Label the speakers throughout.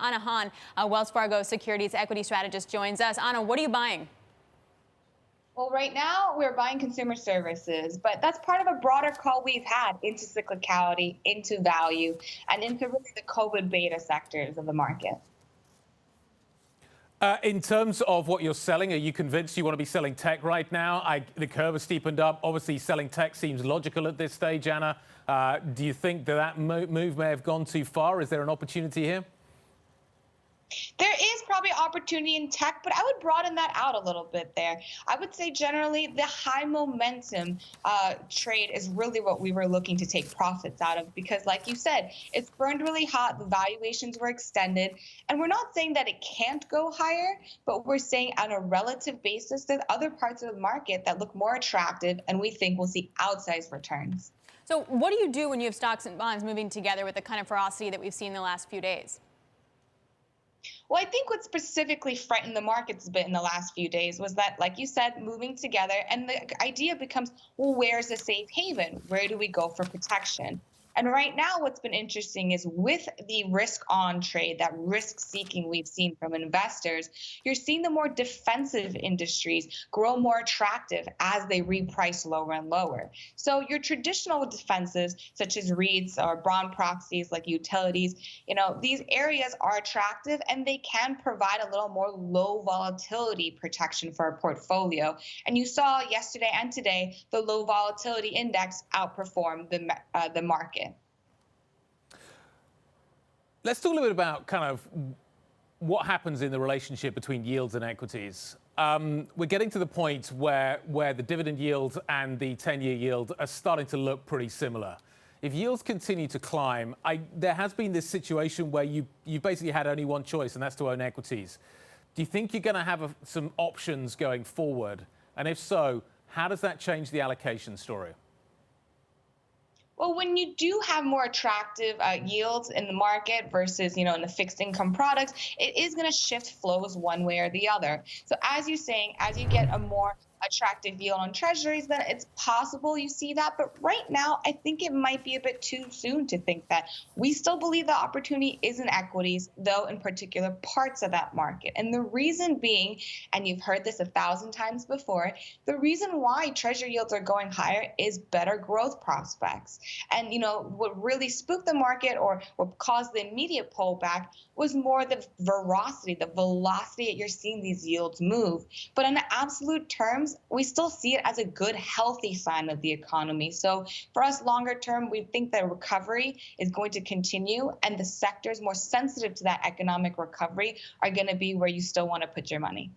Speaker 1: Anna Han, Wells Fargo Securities equity strategist, joins us. Anna, what are you buying?
Speaker 2: Well, right now we're buying consumer services, but that's part of a broader call we've had into cyclicality, into value, and into really the COVID beta sectors of the market.
Speaker 3: In terms of what you're selling, are you convinced you want to be selling tech right now? The curve has steepened up. Obviously, selling tech seems logical at this stage, Anna. Do you think that move may have gone too far? Is there an opportunity here?
Speaker 2: There is probably opportunity in tech, but I would broaden that out a little bit there. I would say generally the high momentum trade is really what we were looking to take profits out of because, like you said, it's burned really hot. The valuations were extended. And we're not saying that it can't go higher, but we're saying on a relative basis, there's other parts of the market that look more attractive and we think we'll see outsized returns.
Speaker 1: So what do you do when you have stocks and bonds moving together with the kind of ferocity that we've seen the last few days?
Speaker 2: Well, I think what specifically frightened the markets a bit in the last few days was that, like you said, moving together, and the idea becomes, well, where's the safe haven? Where do we go for protection? And right now, what's been interesting is with the risk-on trade, that risk-seeking we've seen from investors, you're seeing the more defensive industries grow more attractive as they reprice lower and lower. So your traditional defenses, such as REITs or bond proxies like utilities, these areas are attractive and they can provide a little more low volatility protection for a portfolio. And you saw yesterday and today, the low volatility index outperformed the market.
Speaker 3: Let's talk a little bit about kind of what happens in the relationship between yields and equities. We're getting to the point where the dividend yield and the 10-year yield are starting to look pretty similar. If yields continue to climb, there has been this situation where you basically had only one choice, and that's to own equities. Do you think you're going to have some options going forward? And if so, how does that change the allocation story?
Speaker 2: Well, when you do have more attractive yields in the market versus, in the fixed income products, it is going to shift flows one way or the other. So as you're saying, as you get a more attractive yield on treasuries, then it's possible you see that. But right now, I think it might be a bit too soon to think that. We still believe the opportunity is in equities, though in particular parts of that market. And the reason being, and you've heard this 1,000 times before, the reason why treasury yields are going higher is better growth prospects. And, what really spooked the market or what caused the immediate pullback was more the velocity that you're seeing these yields move. But in absolute terms, we still see it as a good, healthy sign of the economy. So for us, longer term, we think that recovery is going to continue, and the sectors more sensitive to that economic recovery are going to be where you still want to put your money.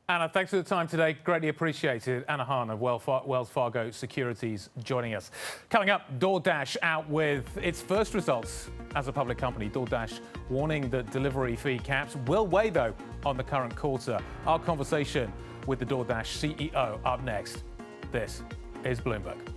Speaker 3: Anna, thanks for the time today. Greatly appreciated. Anna Han of Wells Fargo Securities joining us. Coming up, DoorDash out with its first results as a public company. DoorDash warning that delivery fee caps will weigh, though, on the current quarter. Our conversation with the DoorDash CEO up next. This is Bloomberg.